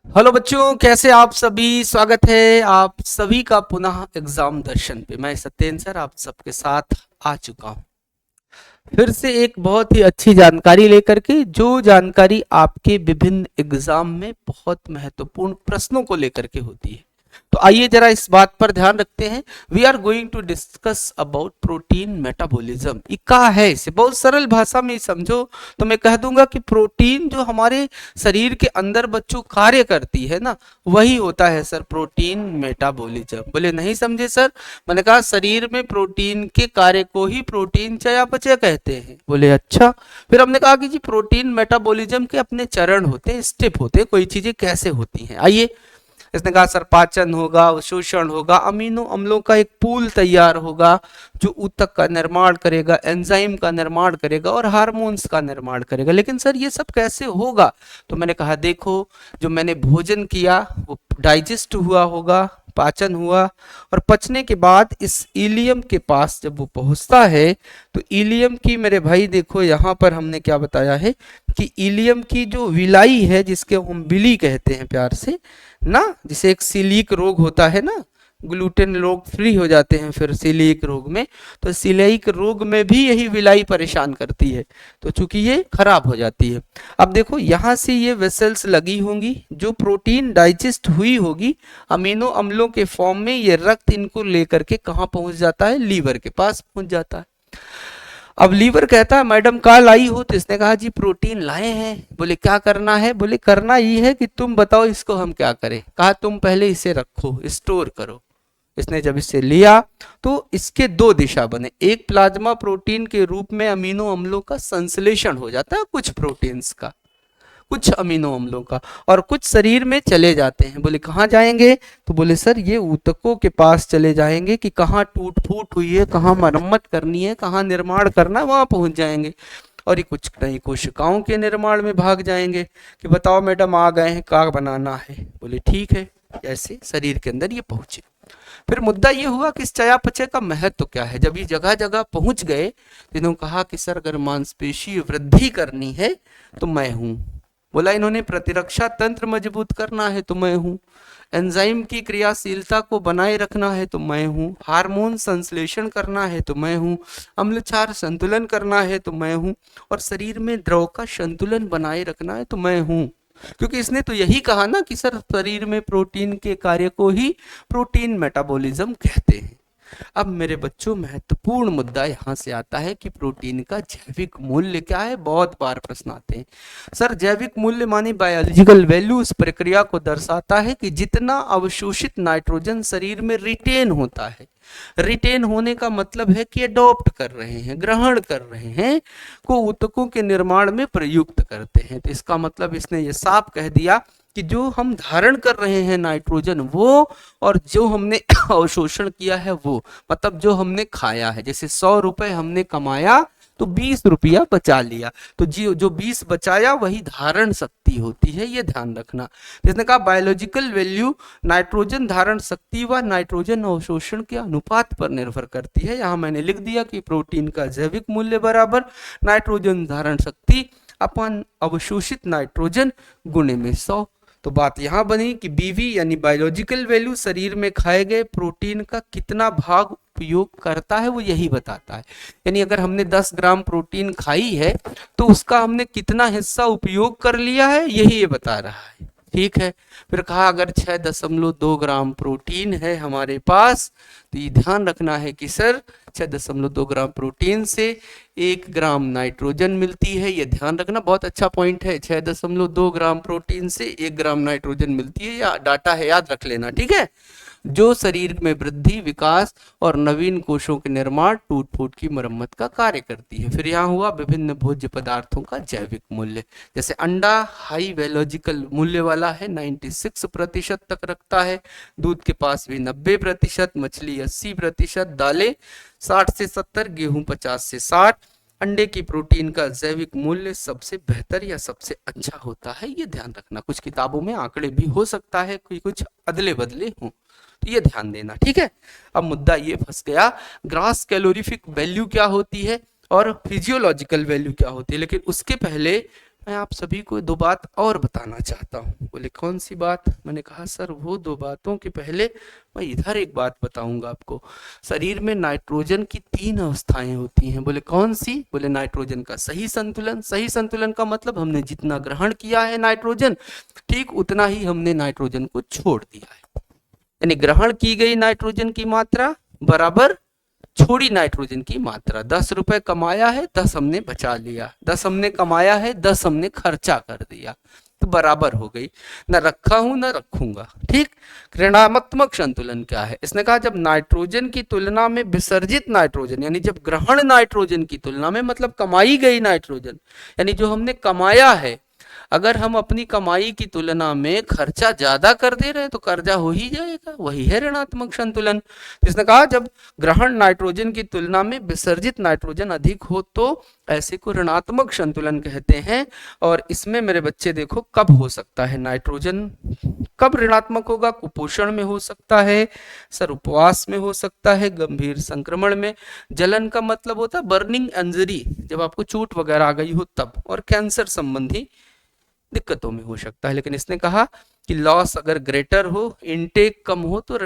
Hello बच्चों, कैसे आप सभी। स्वागत है आप सभी का पुनः एग्जाम दर्शन पे। मैं सत्येंद्र सर आप सबके साथ आ चुका हूँ फिर से एक बहुत ही अच्छी जानकारी लेकर के, जो जानकारी आपके विभिन्न एग्जाम में बहुत महत्वपूर्ण प्रश्नों को लेकर के होती है। तो आइए जरा इस बात पर ध्यान रखते हैं। We are going to discuss about protein metabolism. ये क्या है, इसे बहुत सरल भाषा में समझो तो मैं कह दूंगा कि प्रोटीन जो हमारे शरीर के अंदर बच्चों कार्य करती है ना, वही होता है सर प्रोटीन मेटाबॉलिज्म। बोले नहीं समझे सर। मैंने कहा शरीर में प्रोटीन के कार्य को ही प्रोटीन चयापचय कहते हैं। बोले अच्छा। फिर हमने कहा कि जी प्रोटीन मेटाबॉलिज्म के अपने चरण होते हैं, स्टेप होते हैं, कोई चीजें कैसे होती हैं। आइए, इसने कहा सर पाचन होगा, अवशोषण होगा, अमीनो अम्लों का एक पूल तैयार होगा जो ऊतक का निर्माण करेगा, एंजाइम का निर्माण करेगा और हार्मोन्स का निर्माण करेगा। लेकिन सर ये सब कैसे होगा? तो मैंने कहा देखो, जो मैंने भोजन किया वो डाइजेस्ट हुआ होगा, पाचन हुआ, और पचने के बाद इस इलियम के पास जब वो पहुंचता है तो इलियम की, मेरे भाई देखो यहाँ पर हमने क्या बताया है कि इलियम की जो विलाई है, जिसके हम बिली कहते हैं प्यार से ना, जिसे एक सीलिक रोग होता है ना, ग्लूटेन लोग फ्री हो जाते हैं फिर सीलिक रोग में, तो सीलिक रोग में भी यही विलाई परेशान करती है, तो चूंकि ये खराब हो जाती है। अब देखो यहाँ से ये वेसल्स लगी होंगी, जो प्रोटीन डाइजेस्ट हुई होगी अमीनो अम्लों के फॉर्म में, ये रक्त इनको लेकर के कहाँ पहुंच जाता है? लीवर के पास पहुंच जाता है। अब लीवर कहता है मैडम का लाई हो? तो इसने कहा जी प्रोटीन लाए हैं। बोले क्या करना है? बोले करना ये है कि तुम बताओ इसको हम क्या करें। कहा तुम पहले इसे रखो, स्टोर करो। इसने जब इसे लिया तो इसके दो दिशा बने, एक प्लाज्मा प्रोटीन के रूप में अमीनो अम्लों का संश्लेषण हो जाता है, कुछ प्रोटीन्स का, कुछ अमीनो अम्लों का, और कुछ शरीर में चले जाते हैं। बोले कहाँ जाएंगे? तो बोले सर ये ऊतकों के पास चले जाएंगे कि कहाँ टूट फूट हुई है, कहाँ मरम्मत करनी है, कहाँ निर्माण करना है, वहां पहुंच जाएंगे। और ये कुछ नई कोशिकाओं के निर्माण में भाग जाएंगे कि बताओ मैडम आ गए हैं, क्या बनाना है। बोले ठीक है। ऐसे शरीर के अंदर ये पहुंचे। फिर मुद्दा ये हुआ कि इस चयापचय का महत्व क्या है। जब ये जगह जगह पहुंच गए तो इन्होंने कहा कि सर अगर मांसपेशी वृद्धि करनी है तो मैं हूं। बोला इन्होंने प्रतिरक्षा तंत्र मजबूत करना है तो मैं हूं, एंजाइम की क्रियाशीलता को बनाए रखना है तो मैं हूं, हार्मोन संश्लेषण करना है तो मैं हूं, अम्लक्षार संतुलन करना है तो मैं हूं, और शरीर में द्रव का संतुलन बनाए रखना है तो मैं हूं। क्योंकि इसने तो यही कहा ना कि सर शरीर में प्रोटीन के कार्य को ही प्रोटीन मेटाबॉलिज्म कहते हैं। अब मेरे बच्चों महत्वपूर्ण मुद्दा यहाँ से आता है कि प्रोटीन का जैविक मूल्य क्या है। बहुत बार प्रश्न आते हैं सर जैविक मूल्य माने बायोलॉजिकल वैल्यू उस प्रक्रिया को दर्शाता है कि जितना अवशोषित नाइट्रोजन शरीर में रिटेन होता है। रिटेन होने का मतलब है कि अडॉप्ट कर रहे हैं, ग्रहण कर रहे हैं, को ऊतकों के निर्माण में प्रयुक्त करते हैं। तो इसका मतलब इसने ये साफ कह दिया कि जो हम धारण कर रहे हैं नाइट्रोजन वो, और जो हमने अवशोषण किया है वो, मतलब जो हमने खाया है, जैसे 100 रुपए हमने कमाया तो 20 रुपया बचा लिया, तो जो 20 बचाया वही धारण शक्ति होती है, ये ध्यान रखना। जिसने कहा बायोलॉजिकल वैल्यू नाइट्रोजन धारण शक्ति व नाइट्रोजन अवशोषण के अनुपात पर निर्भर करती है। यहाँ मैंने लिख दिया कि प्रोटीन का जैविक मूल्य बराबर नाइट्रोजन धारण शक्ति अपन अवशोषित नाइट्रोजन गुणे में 100। तो बात यहां बनी कि बीवी यानी बायोलॉजिकल वैल्यू शरीर में खाए गए प्रोटीन का कितना भाग उपयोग करता है वो यही बताता है। यानी अगर हमने 10 ग्राम प्रोटीन खाई है तो उसका हमने कितना हिस्सा उपयोग कर लिया है, यही ये बता रहा है। ठीक है। फिर कहा अगर 6.2 ग्राम प्रोटीन है हमारे पास तो ये ध्यान रखना है कि सर 6.2 ग्राम प्रोटीन से 1 ग्राम नाइट्रोजन मिलती है। ये ध्यान रखना, बहुत अच्छा पॉइंट है। 6.2 ग्राम प्रोटीन से 1 ग्राम नाइट्रोजन मिलती है, या डाटा है, याद रख लेना। ठीक है। जो शरीर में वृद्धि, विकास और नवीन कोशों के निर्माण, टूट फूट की मरम्मत का कार्य करती है। फिर यहाँ हुआ विभिन्न भोज्य पदार्थों का जैविक मूल्य। जैसे अंडा हाई बायोलॉजिकल मूल्य वाला है, 96% तक रखता है। दूध के पास भी 90%, मछली 80%, दालें 60 से 70, गेहूं 50 से 60। अंडे की प्रोटीन का जैविक मूल्य सबसे बेहतर या सबसे अच्छा होता है, ये ध्यान रखना। कुछ किताबों में आंकड़े भी हो सकता है कि कुछ अदले बदले हों, तो ये ध्यान देना। ठीक है। अब मुद्दा ये फंस गया, ग्रास कैलोरीफिक वैल्यू क्या होती है और फिजियोलॉजिकल वैल्यू क्या होती है। लेकिन उसके पहले मैं आप सभी को दो बात और बताना चाहता हूँ। बोले कौन सी बात? मैंने कहा सर वो दो बातों के पहले मैं इधर एक बात बताऊंगा आपको। शरीर में नाइट्रोजन की 3 अवस्थाएं होती हैं। बोले कौन सी? बोले नाइट्रोजन का सही संतुलन। सही संतुलन का मतलब हमने जितना ग्रहण किया है नाइट्रोजन, ठीक उतना ही हमने नाइट्रोजन को छोड़ दिया है। यानी ग्रहण की गई नाइट्रोजन की मात्रा बराबर छोड़ी नाइट्रोजन की मात्रा। 10 रुपए कमाया है, 10 हमने बचा लिया। 10 हमने कमाया है, 10 हमने खर्चा कर दिया, तो बराबर हो गई। न रखा हूं न रखूंगा। ठीक। ऋणात्मक संतुलन क्या है? इसने कहा जब नाइट्रोजन की तुलना में विसर्जित नाइट्रोजन, यानी जब ग्रहण नाइट्रोजन की तुलना में, मतलब कमाई गई नाइट्रोजन, यानी जो हमने कमाया है, अगर हम अपनी कमाई की तुलना में खर्चा ज्यादा कर दे रहे हैं तो कर्जा हो ही जाएगा। वही है ऋणात्मक संतुलन। जिसने कहा जब ग्रहण नाइट्रोजन की तुलना में विसर्जित नाइट्रोजन अधिक हो तो ऐसे को ऋणात्मक संतुलन कहते हैं। और इसमें मेरे बच्चे देखो कब हो सकता है नाइट्रोजन, कब ऋणात्मक होगा? कुपोषण में हो सकता है सर, उपवास में हो सकता है, गंभीर संक्रमण में, जलन का मतलब होता है बर्निंग इंजरी, जब आपको चोट वगैरह आ गई हो तब, और कैंसर संबंधी दिक्कतों में हो सकता है। लेकिन इसने कहा कि लॉस अगर ग्रेटर हो, इनटेक कम हो तो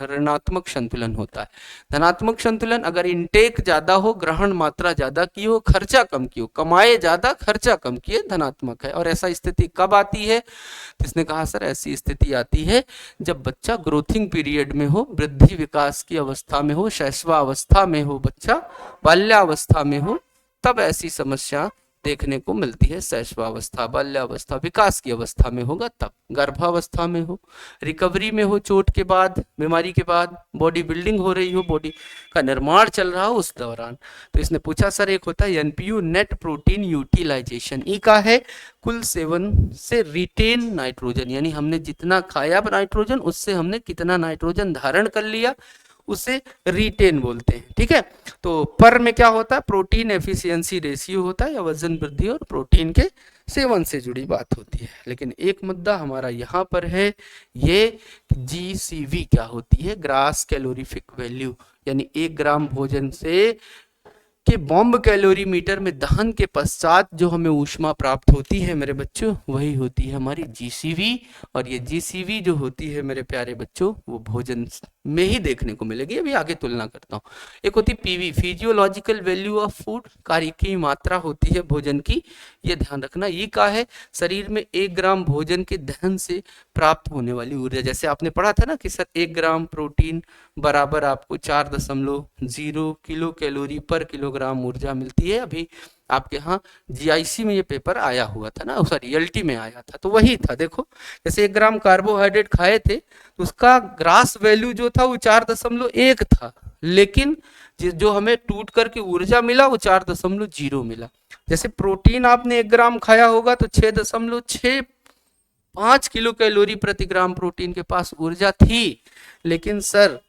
ऋणात्मक संतुलन होता है। धनात्मक संतुलन अगर इनटेक ज्यादा हो, ग्रहण मात्रा ज्यादा की हो, खर्चा कम की हो, कमाए ज्यादा खर्चा कम किए, धनात्मक है। और ऐसा स्थिति कब आती है? तो इसने कहा सर ऐसी स्थिति आती है जब बच्चा ग्रोथिंग पीरियड में हो, वृद्धि विकास की अवस्था में हो, शैशवावस्था में हो, बच्चा बाल्यावस्था में हो, तब ऐसी समस्या देखने को मिलती है। शैशवावस्था, बाल्यावस्था, विकास की अवस्था में होगा तब। गर्भावस्था में हो, रिकवरी में हो, चोट के बाद, बीमारी के बाद, बॉडी बिल्डिंग हो रही हो, बॉडी का निर्माण चल रहा हो, उस दौरान। तो इसने पूछा सर एक होता है एनपीयू, नेट प्रोटीन यूटिलाइजेशन। ई का है कुल सेवन से रिटेन नाइट्रोजन, यानी हमने जितना खाया नाइट्रोजन उससे हमने कितना नाइट्रोजन धारण कर लिया, उसे रिटेन बोलते हैं। ठीक है। तो पर में क्या होता है? प्रोटीन एफिशिएंसी रेशियो होता है, या वजन वृद्धि और प्रोटीन के सेवन से जुड़ी बात होती है। लेकिन एक मुद्दा हमारा यहाँ पर है ये, जीसीवी क्या होती है? ग्रास कैलोरीफिक वैल्यू, यानी 1 ग्राम भोजन से कि बॉम्ब कैलोरी मीटर में दहन के पश्चात जो हमें ऊष्मा प्राप्त होती है मेरे बच्चों, वही होती है हमारी जीसीवी। और ये जीसीवी जो होती है मेरे प्यारे बच्चों, वो भोजन में ही देखने को मिलेगी। अभी आगे तुलना करता हूँ। एक होती PV, physiological value of food, कार्य की मात्रा होती है भोजन की, ये ध्यान रखना। ये का है शरीर में 1 ग्राम भोजन के दहन से प्राप्त होने वाली ऊर्जा। जैसे आपने पढ़ा था ना कि सर 1 ग्राम प्रोटीन बराबर आपको 4.0 किलो कैलोरी पर किलोग्राम ऊर्जा मिलती है। अभी आपके यहाँ जीआईसी में ये पेपर आया हुआ था ना, सॉरी एलटी में आया था, तो वही था। देखो जैसे 1 ग्राम कार्बोहाइड्रेट खाए थे तो उसका ग्रास वैल्यू जो था वो 4.1 था, लेकिन जो हमें टूट करके ऊर्जा मिला वो 4.0 मिला। जैसे प्रोटीन आपने 1 ग्राम खाया होगा तो 6.65 किलो कैलोरी प्रति ग्राम प्रोटीन के पास ऊर्जा थी, लेकिन सर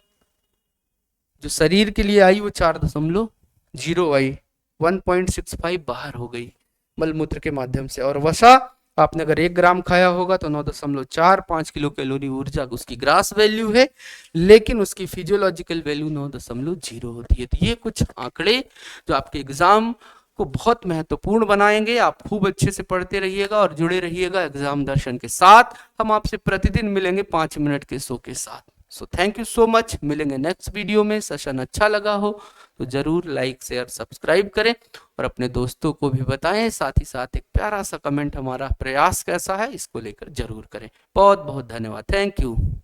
जो शरीर के लिए आई वो 4.0 आई, 1.65 बाहर हो गई मलमूत्र के माध्यम से। और वसा आपने अगर 1 ग्राम खाया होगा तो 9.45 किलो कैलोरी ऊर्जा उसकी ग्रास वैल्यू है, लेकिन उसकी फिजियोलॉजिकल वैल्यू 9.0 होती है। तो ये कुछ आंकड़े जो आपके एग्जाम को बहुत महत्वपूर्ण बनाएंगे। आप खूब अच्छे से पढ़ते रहिएगा और जुड़े रहिएगा एग्जाम दर्शन के साथ। हम आपसे प्रतिदिन मिलेंगे 5 मिनट के शो के साथ। So thank you so much. मिलेंगे नेक्स्ट वीडियो में। सेशन अच्छा लगा हो तो जरूर लाइक शेयर सब्सक्राइब करें और अपने दोस्तों को भी बताएं। साथ ही साथ एक प्यारा सा कमेंट हमारा प्रयास कैसा है इसको लेकर जरूर करें। बहुत बहुत धन्यवाद। Thank you.